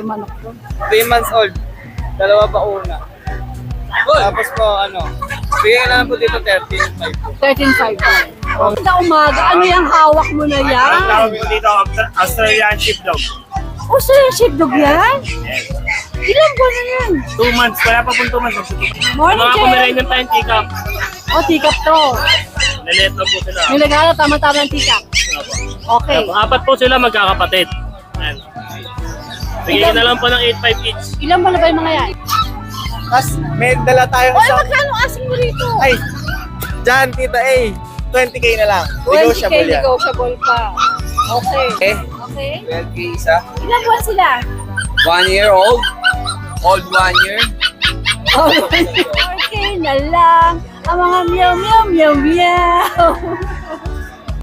tayong manok doon. 3 months old. Dalawa pa una. Tapos po, bigyan na lang po dito 13.5 po. 13.5 po. Maganda umaga, ano yung hawak mo na yan? Ang tawag ko dito, Australian Sheepdog. O, sir, sheepdog yan? Ilan buwan na yan? 2 months, wala pa pong 2 months. Morning, Mga Jay. Pomeranian tayong teacup. O, tikap to. Nalet na po sila. Nilagay na tama-tama ng tikap. Okay. Apat po sila magkakapatid. Ayan. Bigyan na lang po ng 8.5 each. Ilan ba na ba yung mga yan? Tapos may dala tayong Oy, magkano asing mo rito? Ay, dyan, tita A. 20k na lang. 20K Negotiable yan. negotiable pa. Okay. Okay. Okay. 12k isa. Ilan buwan sila? 1 year old. Old 1 year. Oh, 4K na lang. Ang mga meow, meow, meow, meow.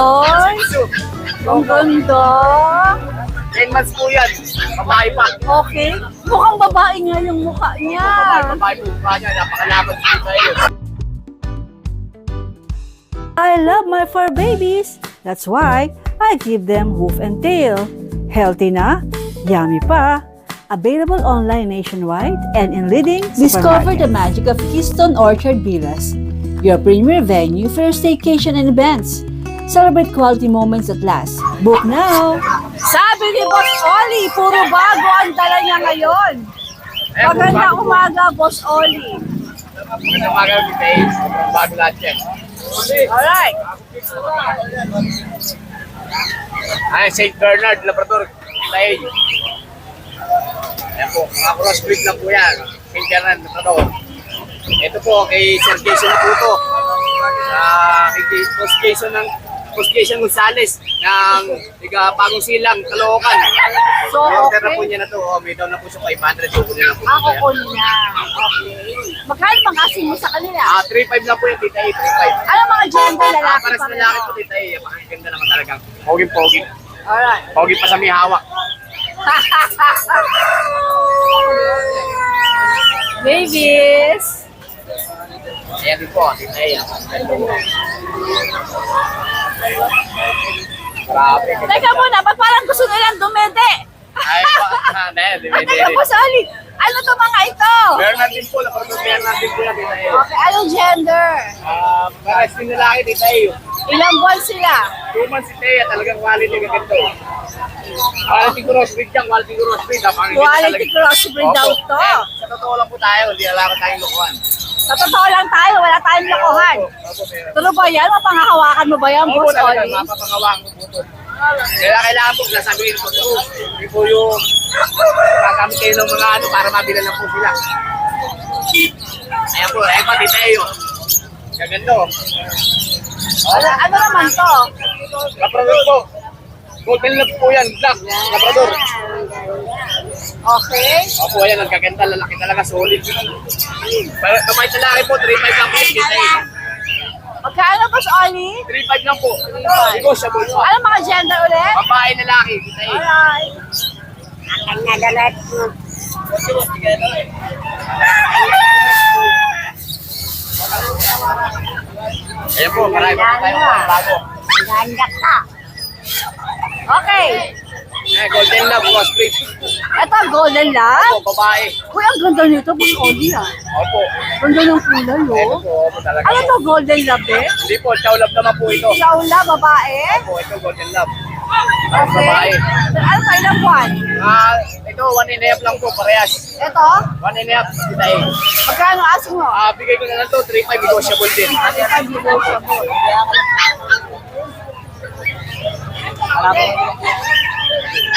Oy, ang ganda. 10 months po yan. Babae pa. Okay. Mukhang babae nga yung mukha niya. Babae po pa niya. Napakalaban po tayo. I love my fur babies. That's why I give them hoof and tail. Healthy na, yummy pa. Available online nationwide and in leading Discover the supermarkets. magic of Keystone Orchard Villas, your premier venue for your staycation and events. Celebrate quality moments at last. Book now! Sabi ni Boss Oli, puro bago ang dala niya ngayon. Maganda umaga, Boss Oli. Magandang umaga kita A. Bago lahat yan. Alright. Ay, St. Bernard, Labrador. Kita A. Ayan po, mga crossbreed na po yan. St. Bernard, Labrador. Ito po, kay Sir Jason na po ito. Kay Post Jason Gonzales ng Pagong Silang, Caloocan. So, Order na po okay. niya na ito. May daw na po siya 500. So, na po Ako siya. ko niya. Okay. Magkano bang asing mo sa kanila? 3.5 lang po yung tita A, 3.5. Ano mga gender lalaki Para sa pa lalaki po tita A, pakaganda naman talagang. Pogi-pogi. Alright. Pogi pa sa may hawak. Babies! Ayan din po, tita A. Grabe. Teka muna, ba't parang gusto nilang dumede? Ay, hindi, Teka po, Sally. Ano to mga ito? Bernard din po, Labrador Bernard din po na tita A. Okay, anong gender? Pares din lalaki tita A. Ilang buwan sila? 2 months si Thea, talagang quality ka ganito. Quality crossbreed yan, quality crossbreed. Quality crossbreed daw to. Sa totoo lang po tayo, hindi alam tayong lukuhan. Sa totoo lang tayo, wala tayong lokohan. Opo, meron. Tulo ba yan? Mapanghahawakan mo ba yan, Opo, Boss talaga, Oli? mapapangawakan ko po ito. Kaya kailangan po, nasabihin ko ito. Hindi po yung kakamit kayo ng mga para mabilan lang po sila. Ayan po, ayan pa, tita Eyo. Gagando. Ano naman to? Labrador po. Golden love po yan, black. Labrador. Okay. Opo, ayan, ang gaganda, lalaki talaga, solid. Kamay lalaki po, 3.5 lang po yung tita Eyo. Magkano, Boss Oli? 3.5 lang po. Negotiable po. Ano mga gender ulit? Babae, lalaki, tita Eyo. Alright. Akan na dalat mo. Ayan po, marami po tayong mga bago. Ganyak ka. Okay. Golden love, crossbreed. Ito, golden lab. Opo, babae. Uy, ang ganda nito, Boss Oli ah. Opo. Ganda ng kulay, Ito oh. po, opo talaga. Ano to, golden lab eh? Hindi po, chow love naman po ito. Shaula, babae. Opo, ito golden love. Okay. Babae. Ano pa, ilang buwan? Ito, 1.5 lang po, parehas. Ito, 1.5, kita eh. magkano asing mo? Bigay ko na lang to, 3.5 negotiable din.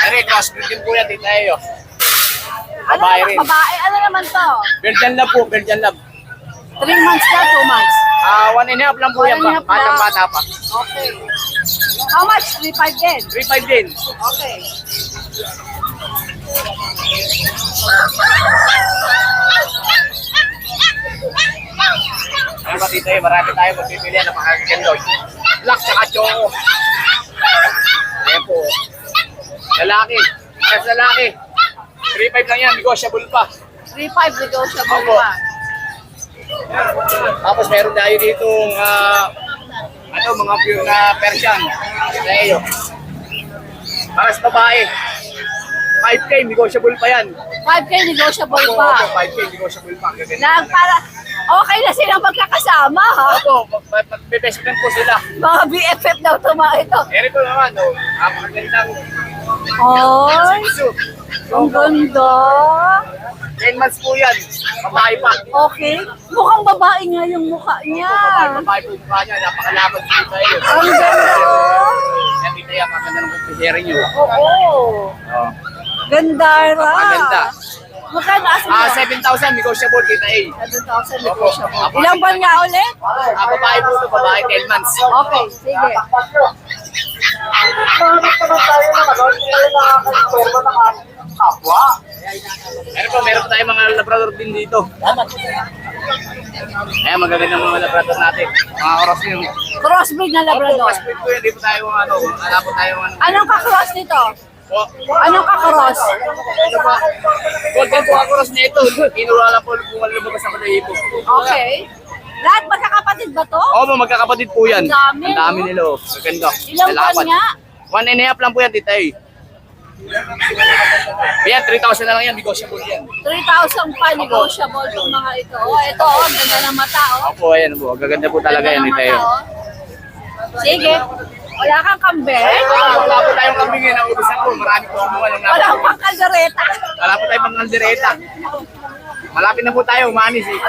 Ano, crossbreed din po yan, tita Eyo. Ano Babae naman, rin. babae? Ano naman to? Belgian love po, Belgian love. 3 months na, 2 months. 1.5 lang po yan, 1.5 lang. batang bata pa. Okay. How much? 3.5 din. 3.5 din. Okay. Ano ba tita Eyo, marami tayo magpipilian ng mga gagando. Black tsaka choco. Ayan po. Lalaki. Yes, lalaki. 3.5 lang yan, negotiable pa. 3.5 negotiable Opo. pa. Tapos meron tayo dito mga pure na Persian. Ito Eyo. Para sa babae. 5K, negotiable pa yan. 5K negotiable Opo, pa. 5K, negotiable pa. Gaganda Na talaga. para okay na silang magkakasama ha. Opo, best friend po sila. Mga BFF daw ito. Ito naman, oh, napakagandang Ay, Shih Tzu. ang ganda. 10 months po yan. Babae pa. Okay. Mukhang babae nga yung mukha niya. Babae po yung mukha niya. Napakalapad po tayo. Ang ganda. Yan, kita yan. Ang ganda ng kumpisere niyo. Oo. Oh. Gandara. Maganda. Magkano asin mo? 7,000 negotiable kita eh. 7,000 negotiable. Ilang buwan nga ulit? Babae po ito, babae 10 months. Okay, sige. Meron po tayong mga labrador din dito. Ayan, magagandang mga labrador natin. Mga oras yun. Crossbreed na Opo, Labrador. pasplit po yun. Di po tayo wala po tayo Anong kakross nito? Po. Anong kakross? Ito pa. Golden po ang oras na ito. Kinura lang po kung lumabas na malayi po. Okay. Lahat magkakapatid ba to? Opo, magkakapatid po yan. Ang dami, Ang dami no? nila. Oh. Maganda. Ilang buwan Lalapan. nga? 1.5 lang po yan, tita eh. Yan, 3,000 na lang yan. Negotiable yan. 3,000 pa negotiable itong mga ito. Oh, ito oh, ang ganda ng mata oh. Opo, ayan po. Gaganda po talaga Ganda yan, ng tita mata, eh. oh. Sige. Wala kang kambing? Wala po tayong kambing eh. Naubusan po. Marami po kumuha ng Wala kang pangkaldereta? Wala po tayong mga aldereta. Malapit na po tayo, umanis eh.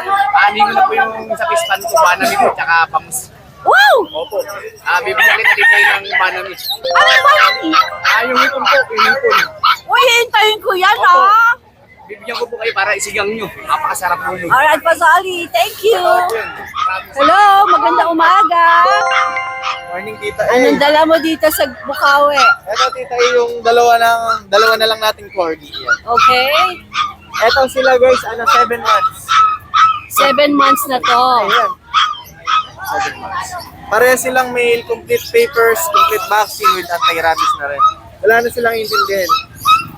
Anin ko na po yung sa pistan ko, banami ko, tsaka pangus. Wow! Opo. Bibigyan kita dito ng banami. Ano ba yan? Yung hipon po, yung hipon. Uy, hintayin ko yan Opo. ah! Bibigyan ko po kayo para isigang nyo. Napakasarap po yun. Alright, Pasali. Thank you. Yun. Hello, magandang umaga. Morning, tita. Anong dala mo dito sa Bukawi? Ito, tita, yung dalawa na lang nating corgi. Yan. Okay. Ito sila, guys, 7 months. 7 months na to. Ayan. 7 months. Pareha silang male, complete papers, complete vaccine with anti-rabies na rin. Wala na silang intindihin.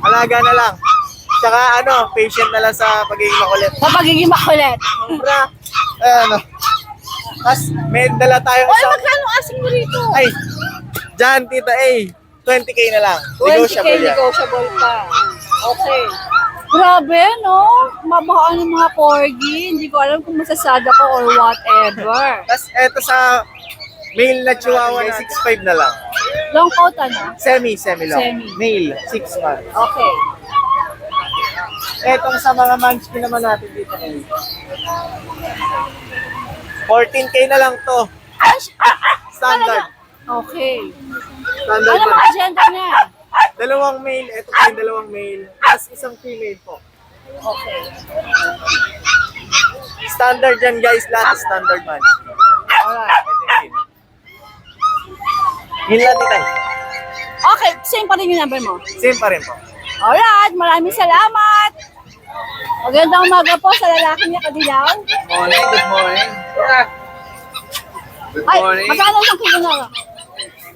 Alaga na lang. Tsaka patient na lang sa pagiging makulit. Sa pagiging makulit. Sobra. Tapos, may dala tayong Oy, magkano asing mo rito? Ay, dyan, tita A. 20K na lang. 20K Negotiable yan. negotiable pa. Okay. Grabe, no? Mabahaan ng mga corgi. Hindi ko alam kung masasada ko or whatever. Tapos, eto sa male na chihuahua na 6'5 na lang. Long coat, ano? Semi long. Semi. Male, 6 months. Okay. Etong sa mga munchkin naman natin dito. 14K na lang to. Standard. Okay. Standard Ano na. mga gender niya? Dalawang male, eto pa yung dalawang male. Tapos isang female po. Okay. Standard yan guys, lahat standard munchkin. Alright. Yun lang tita. Okay, same pa rin yung number mo. Same pa rin po. Alright, maraming salamat. Magandang umaga po sa lalaki niya, Kadilaw. Morning, good morning. Good Ay, morning. magkano isang kilo na?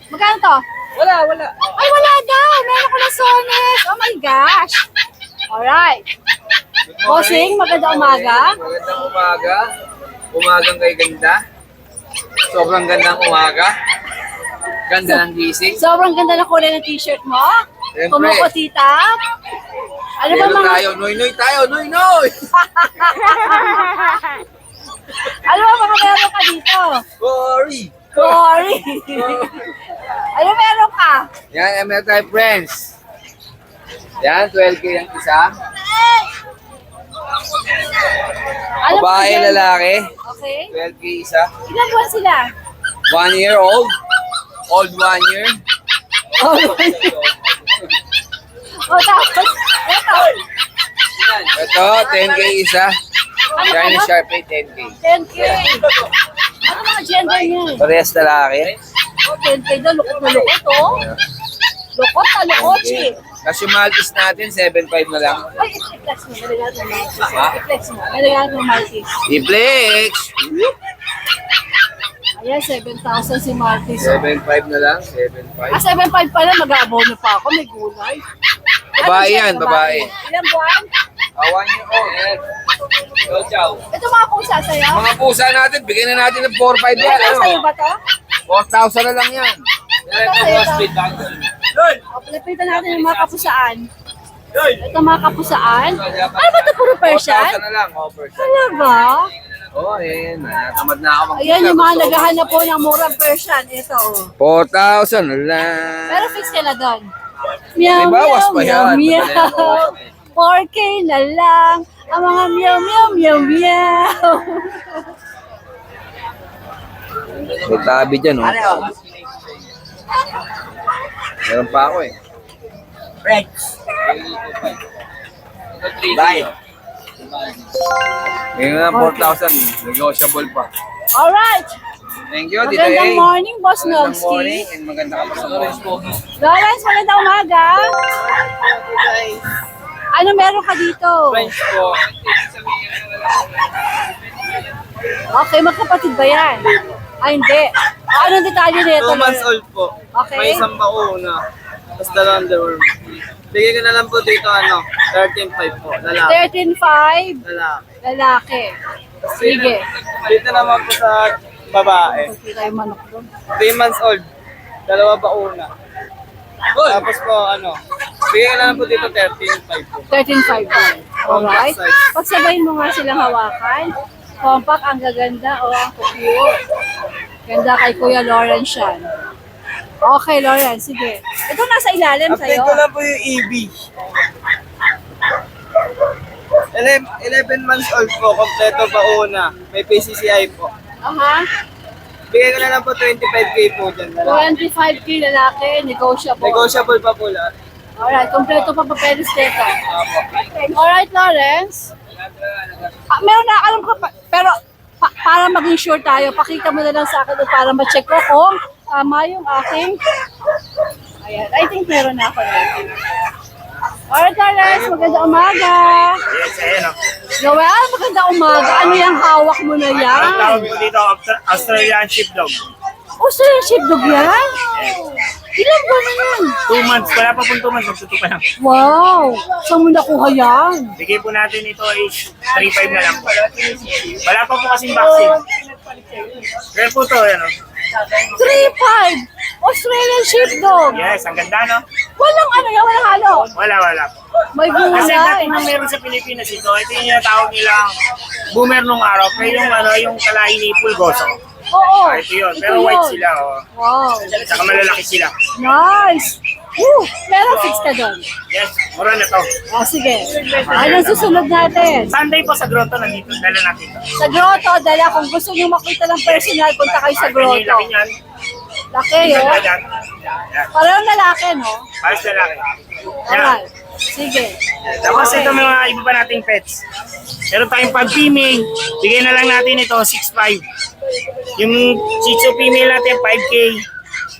Magkano to? Wala. Ay, wala daw. Meron ko na Sonic. Oh my gosh. Alright. Bossing, magandang umaga. Magandang umaga. Umagang kay ganda. Sobrang gandang umaga. Ganda ng gising. Sobrang ganda na kulay ng t-shirt mo. Siyempre. Kumukutita. Ano ba Meron mga... tayo, noy-noy tayo, noy-noy! Ano ba mga meron ka dito? Sorry! Sorry. Ano meron ka? Yan, meron tayo friends. Yan, 12K ang isa. Ano ba Babae, yan? lalaki. Okay. 12K isa. Ilan buwan sila? 1 year old. Old 1 year. Oh, oh tapos, ito. Ito, 10K isa. Chinese Sharpie, 10K. 10K. Ano mga gender niya? Parehas lalaki. Oh, 10K daw, lukot na lukot, oh. Lukot na lukot, eh. Kasi yung Maltese natin, 7.5 na lang. Ay, i-flex mo. Nalagyan mo Maltese. I-flex mo. Nalagyan mo Maltese. I-flex! Ayan, 7,000 si Maltese. 7.5 na lang, 7.5. 7,500 pala, mag-aabono pa ako. May gulay. Babae siya? yan, babae. Ilang buwan? 1 year old. Ciao, ciao. Ito mga pusa sa'yo? Mga pusa natin, bigyan na natin ng 4-5 yan. Ito sa'yo Ano? ba to? 4,000 na lang yan. Ito sa'yo to? O, palapitan natin yung mga kapusaan. Ito mga kapusaan. Ano ba ito? Puro Persian? 4,000 na lang. Oh, Persian. Talaga? Oo, tamad na ako magkita. Ayan yung mga Gusto ko. naghahanap po ng murang Persian. Ito. oh. 4,000 na lang. Pero fix ka na doon. Meow, May bawas pa meow, yan. meow. 4K na lang. Ang mga meow, meow, meow, meow. May tabi dyan, oh. Meron pa ako eh. Bye. Ngayon na 4,000. Negotiable pa. Alright. Thank you, Tita Magandang A. morning, Boss Magandang morning Nogski. and maganda ka pa sa Pogi. Lawrence, magandang umaga. Ano meron ka dito? French po. Okay, magkapatid ba yan? Ay, hindi. Anong detalye nito? 2 months old po. Okay. May isang bauna. Tapos dalawang underworm. Bigay ko na lang po dito 13.5 po. Lalaki. 13.5, Lalaki. lalaki. Sige. Dito naman po sa babae. Hindi tayo manok doon. 3 months old. Dalawa bauna. Tapos po bigay ko na lang po dito 13.5 po. 13.5 doon. Alright. Compact size. Pagsabayin mo nga silang hawakan. Compact, ang gaganda o ang cute. Ganda kay Kuya Lawrence yan. Okay, Lawrence, sige. Ito nasa ilalim Update sa'yo. ko lang po yung EB. 11 months old po. Kompleto bauna. May PCCI po. Aha. Bigay ko na lang po 25k po dyan. Lalaki. 25K lalaki, negotiable. Negotiable pa po lahat. Alright, kompleto pa papeles dito. Alright, Lawrence. Meron na, alam ko, pero para maging sure tayo, pakita mo na lang sa akin para ma-check ko kung tama yung aking. Ayan, I think meron na ako dito. Alright, Lawrence, magandang umaga. Yes, ayan o. Joel, magandang umaga. Ano yung hawak mo na Ang yan? tawag ko dito, Australian Sheepdog. Australian Sheepdog yan? Ilan ba na yan? 2 months, wala pa pong 2 months, magtuto pa lang. Wow! Saan mo nakuha yan? Bigay po natin ito is 3.5 na lang po. Wala pa po kasing vaccine. Kaya po to, yan o. 3.5! Australian Sheepdog! Yes, ang ganda no? Walang ano yan, walang halo. Wala po. May Kasi dati gulay. nung meron sa Pilipinas ito yung tawag nilang boomer nung araw, pero yung kalahi ni Pulgoso. Oo. Ito yun, pero white sila. Oh. Wow. Saka malalaki sila. Nice. Woo! Pero fix ka doon. Yes, mura na to. O, sige. Anong susunod natin? Sunday po sa grotto, nandito, dala natin to. Sa grotto, dala kung gusto nyo makita ng personal, punta kayo sa grotto. Laki niyan. Laki, Yan, oh. yan. Yan. Parang lalaki, no? Pares na laki. Yan. Alright. Sige. Tapos ito mga iba pa nating pets. Meron tayong pag female, bigay na lang natin ito 6.5. Yung Shih Tzu female natin 5K.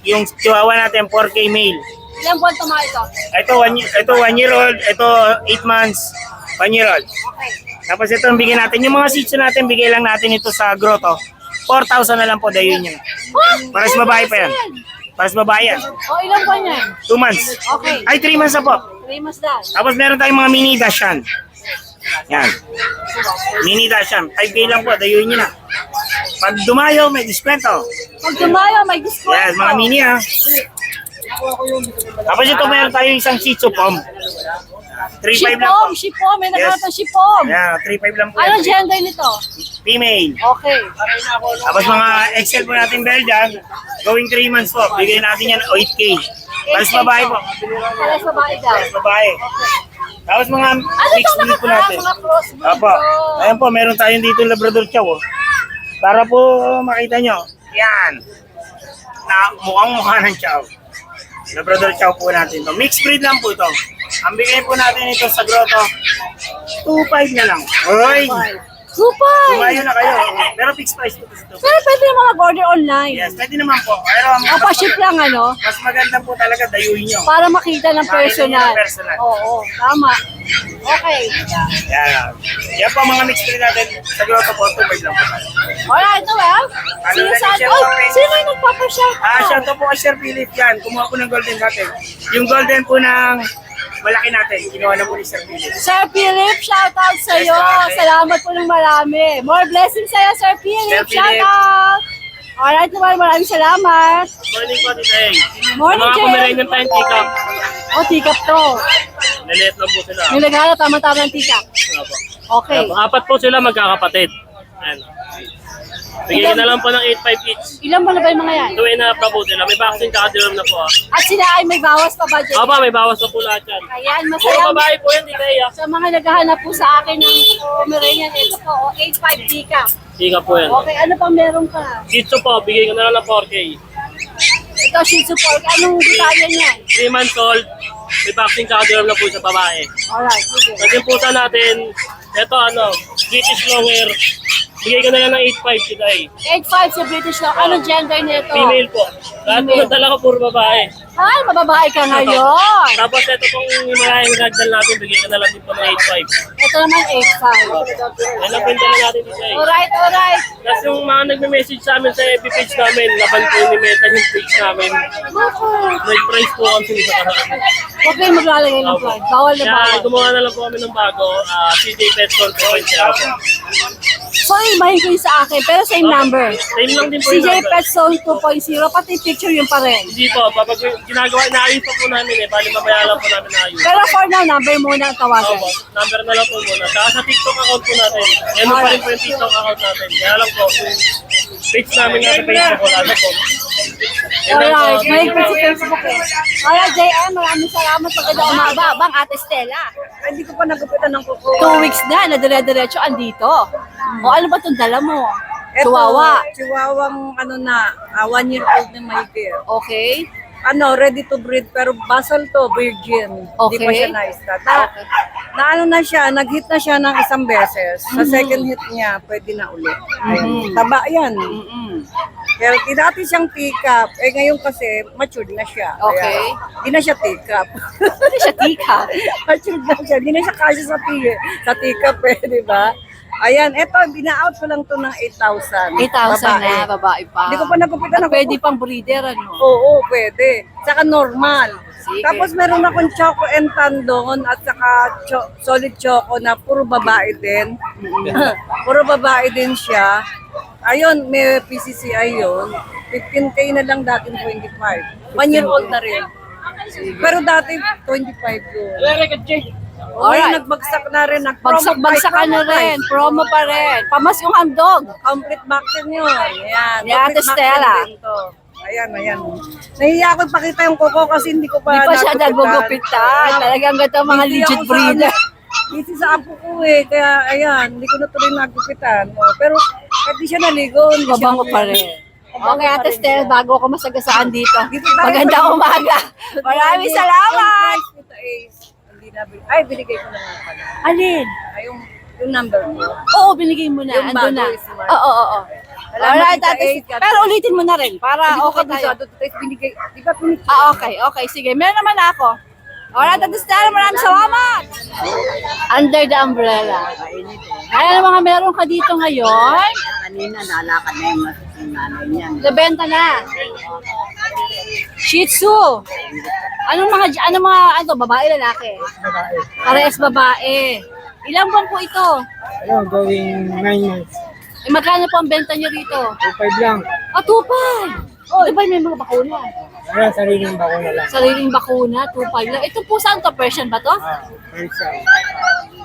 Yung Chihuahua natin 4K male. Ilang buwan tama ito? Ito 1 year old, ito 8 months, 1 year old. Okay. Tapos ito ang bigay natin. Yung mga Shih Tzu natin, bigay lang natin ito sa grotto. 4,000 na lang po, dayo nyo. Para sa babae pa yan. Para sa babae yan. O, ilang buwan yan? 2 months. Okay. Ay, 3 months na po. 3 months lang. Tapos meron tayong mga mini Dachshund. Yan. Mini Dachshund. 5K lang po, dayo nyo na. Pag dumayo, may diskwento. Pag tumayo, may discount. Yes, mga mini ha. Tapos ito meron tayo isang Shih Tzu Pom. 3.5 lang po. Shipom. May Yes. nagkakata shipom. Yan, 3.5 lang po. Anong yan. gender nito? Female. Okay. Tapos mga Excel po natin Belgian, going 3 months po. Bigay natin yan 8K. Tapos babae po. Para sa babae daw. Tapos babae. Tapos mga Ano mixed ito breed po natin. mga crossbreed? Apo. Ayan po, meron tayong dito Labrador Chow. Oh. Para po makita nyo. Yan. Na mukhang mukha ng Chow. Labrador Chow po natin to. Mixed breed lang po ito. Ang bigay po natin ito sa grotto, 2.5 na lang. Oy! Super! Tumayo na kayo. Pero fixed price po ito. Pero pwede yung mga order online. Yes, pwede naman po. Pero O, pa-ship lang ano? mas maganda po talaga dayuhin nyo. Para makita ng Makita personal. niyo ng personal. Oo, tama. Okay. Yan. Yan po mga mixed breed natin. Sa grotto po, 2.5 lang po. Alright, well, sino na saan? ni Chef Oh, Pape? sino yung nagpapashare? Shout out po kay Sir Philip yan. Kumuha po ng golden natin. Yung golden po ng malaki natin. Kinuha na po ni Sir Philip. Sir Philip, shout out sa'yo. Yes, ate. Salamat po ng marami. More blessings sa'yo, Sir Philip. Sir Philip. Shout out. Alright, naman, maraming salamat. Morning po, Tita Eng. Morning, Mga Jen. kumain ng tayong take up. O, tikap to. Liliit lang po sila. May naghahanap tama-tama ng tika. Opo. Okay. Opo, 4 po sila magkakapatid. Ayan. Bigyan na lang po ng 8.5 each. Ilan ba na ba yung mga yan? 2.5 na po sila. May vaccine kaka-deworm na po ah. At sila ay may bawas pa budget. Opo, may bawas na po lahat yan. Ayan, Puro masaya. babae po yan, di kaya. Sa mga naghahanap po sa akin ng Pomeranian, ito po, 8.5 tika. Tika po yan. Okay, ano pang meron ka? Shih Tzu po, bigay ko na lang ng 4K. Ito, Shih Tzu pork. Anong detalye niyan? 3 months old, may vaccine kaka-deworm na po sa babae. Alright, sige. Kasi yung pusa natin, ito British Longhair, bigay ko na lang ng 8.5 today. 8.5 sa British lang. Anong gender nito? Female po. Lahat po ng dala ko puro babae. Ay, mababae ka ngayon. Tapos ito pong Himalayan ragdoll natin, bigay ko na lang din po ng 8.5. Ito naman 8.5. Yan lang po yung dala natin today. Alright, alright. Tapos yung mga nagme-message sa amin sa FB page namin, laban po ni Meta yung page namin. Nag-price po kami sa karaan. Huwag kayong maglalagay ng flag. Bawal na Kaya bawal. gumawa na lang po kami ng bago, CJ Pet Store 2.0 po. So, ibahin ko yung sa akin, pero same number. Same lang din po yung CJ number. Pet Zone 2.0, pati picture yung pa rin. Hindi po, pag ginagawa, inaayos pa po namin bali mamaya lang po namin naayos. Pero for now, number muna ang tawagan. Opo, number na lang po muna. Saka sa TikTok account po natin. Yan pa rin po yung TikTok account natin. Kaya lang po, yung page namin nasa Facebook, wala na po. Alright, may sa Facebook eh. Alright, JM, maraming salamat. Magandang umaga. Bang, Ate Stella. Hindi ko pa nagupitan ng kuko. 2 weeks na dire-diretso andito. O ano ba itong dala mo? Eto, Chihuahua. Chihuahuang 1 year old na mahigit. Okay. Ready to breed pero basal to, virgin. Hindi Okay. pa siya na-start. Na siya, nag-hit na siya ng isang beses. Sa second hit niya, pwede na ulit. Ayun. Taba yan. Healthy. Dati siyang teacup. Ngayon kasi, matured na siya. Okay. Hindi na siya teacup. Hindi siya tika. Matured na siya. Hindi na siya kasi sa teacup di ba? Ayan, eto, bina-out ko lang to ng 8,000. 8,000 na, babae pa. Hindi ko pa nagupitan At ng pwede pang breeder, ano? Oo, pwede. Saka normal. Sige. Tapos meron akong choco and tandon at saka solid choco na puro babae din. Puro babae din siya. Ayun, may PCCI yun. 15K na lang dati 25. 1 year old na rin. Pero dati 25 yun. Alright. Nagbagsak na rin. Bagsak ka na rin. Promo pa rin. Pamas yung handog. Complete vaccine yun. Ayan. Ni Ate complete vaccine Stella. din to. Ayan. Nahiya ako ipakita yung kuko kasi hindi ko pa Hindi pa siya nagupitan. nagugupitan. Talagang ganda mga Busy legit ako sa breeder. Busy sa apo ko Kaya ayan, hindi ko na tuloy nagupitan. Pero kahit di siya naligo, hindi siya Mabango pa rin. Okay, Ate Stella, bago ako masagasaan dito. Magandang umaga. Maraming salamat. Ay, binigay ko na nga pala. Alin? Ay, yung number mo. Oo, binigay mo na. Yung Andun na. bago is smart. Oo. Salamat, Alright, Tita Ate Ace. Pero ulitin mo na rin para Hindi ko okay tayo. kabisado. Tapos binigay, di ba pinigay? Okay. Sige, meron naman ako. Alright, Ate Stella, maraming salamat. Under the umbrella. Ay, ano mga meron ka dito ngayon? Kanina, nalakad na yung nanay niyan. Nabenta na. Shih Tzu. Ano, babae, lalaki? Babae. Parehas babae. Ilang buwan po ito? Ayun, going 9 months. Magkano po ang benta niyo rito? 2.5 lang. 2.5. Ito ba may mga bakuna? Ayun, sariling bakuna lang. Sariling bakuna, 2.5 lang. Ito po saan to? Persian ba to? Persa.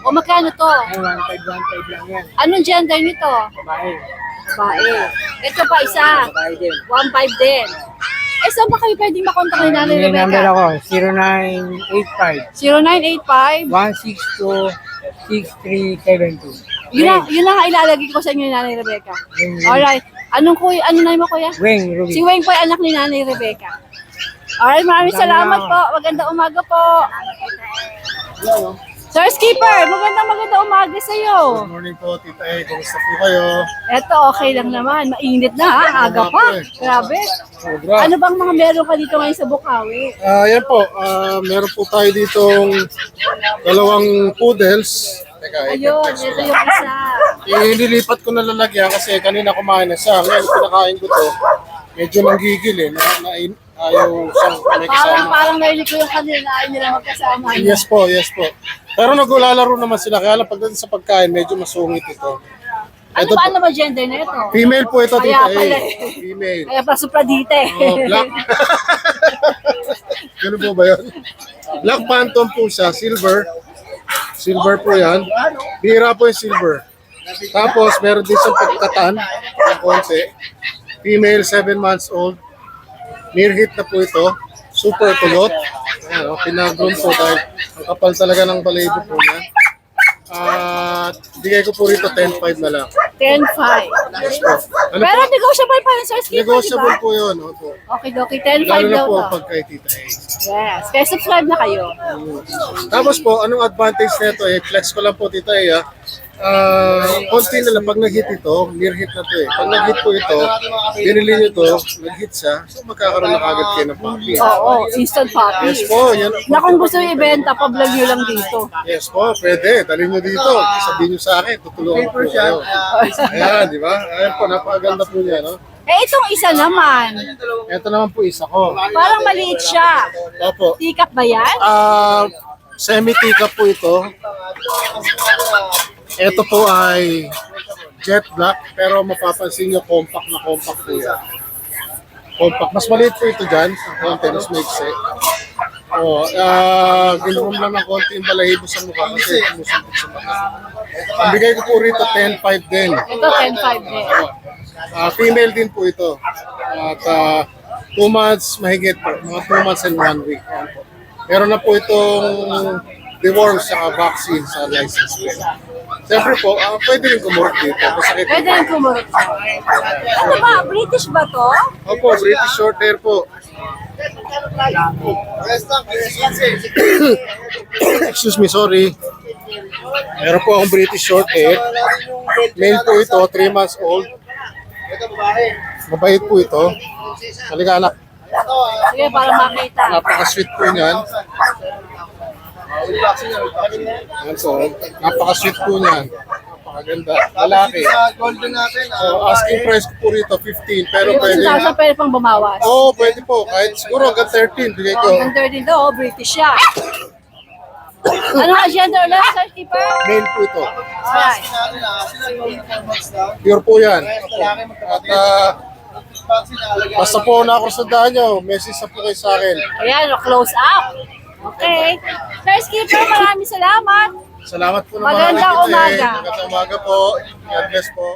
O magkano to? Ayun, 1.5 lang yan. Anong gender nito? Babae. Babae. Ito pa isa. Babae din. 1.5 din. Saan ba kayo pwedeng makontak ni Nanay May number Rebecca? ako, 0985 0985. 162 6372. Yun na nga ilalagay ko sa inyo ni Nanay Rebecca. Weng. Alright. Ano na mo kuya? Weng, Ruby. Si Weng po ay anak ni Nanay Rebecca. Alright, maraming salamat po. Magandang umaga po. Sir Skipper, magandang umaga sa iyo. Good morning po, Tita E. Kumusta po kayo? Eto, okay lang naman. Mainit na ha. Aga pa. Grabe. Sobra. Ano bang mga meron ka dito ngayon sa Bukawi? Yan po, meron po tayo ditong 2 poodles. Teka, Ayun, ito yung isa. Nilipat ko na lalagyan kasi kanina kumain na siya. Ngayon, pinakain ko to. Medyo nanggigil ayaw siyang may kasama. Parang narinig ko yung kanina. Ayaw nila magkasama. Yes po. Pero naglalaro naman sila. Kaya lang pagdating sa pagkain, medyo masungit ito. Ano Ito ba, po. ano ba gender na ito? Female po ito, Kaya Tita A. pala. Female. Kaya pa supradite. Oh, black. Ganun po ba yun? Black Phantom po siya, silver. Silver po yan. Bira po yung silver. Tapos, meron din siyang pagkatan ng konti. Female, 7 months old. Near hit na po ito. Super kulot. Ayan, pinag-groom po dahil ang kapal talaga ng balayibo po niya. At bigay ko po rito 10.5 na lang. 10-5. Yes po. Ano Pero po? negotiable pa rin, Sir Skipper, Negotiable di ba? po yun. Opo. Okay, 10-5 Lalo na daw po to. pag kay Tita A. Yes. Kaya subscribe na kayo. Tapos po, anong advantage nito eh? Flex ko lang po Tita A. Konti na lang pag nag-hit ito, near hit na to eh. Pag nag-hit po ito, binili nyo to, nag-hit siya, so magkakaroon na kagad kayo ng puppy. Oo, instant puppy. Yes po, yan. Na kung gusto nyo ibenta, pa-vlog nyo lang dito. Yes po, pwede. Dalhin nyo dito. Sabihin nyo sa akin, tutulungan ko po kayo. Ayan, di ba? Ayan po, napakaganda po niya, no? Eh, itong isa naman, Ito naman po isa ko. parang maliit siya. Opo. Tikap ba yan? Semi-tika po ito. Ito po ay jet black, pero mapapansin nyo compact na compact po yan. Compact. Mas maliit po ito dyan. Ang konti, mas maiksi. Ginroom lang ng konti yung balahibo sa mukha kasi tumusumpok sa mata. Ang bigay ko po rito, 10.5 din. Ito, 10-5 din. Female din po ito. At 2 months mahigit po. Mga 2 months and 1 week. Ayan po. Meron na po itong deworm sa vaccine sa license plate. Siyempre po, pwede rin kumurot dito. Masakit Pwede rin kumurot siya. Ano ba? British ba to? Opo, British short hair po. Excuse me, sorry. Meron po akong British short hair. Male po ito, 3 months old. Mabait po ito. Halika anak, Sige, para makita. napaka-sweet po niyan. Yan po, napaka-sweet po niyan. Napakaganda. Lalaki. So, asking price ko po rito, 15. Pero Yung pwede. 2,000 pwede pang bumawas. Oo, pwede po. Kahit siguro hanggang 13, bigay ko. Ganda din daw, British siya. Ano nga gender ulit, Sir Skipper? Male po ito. Alright. Pure po yan. At basta po na ako sa daan nyo, message na po kayo sa akin. Ayan, close up. Okay. Sir Skipper, maraming salamat. Salamat po ng Magandang mga umaga. Magandang umaga po. God bless po.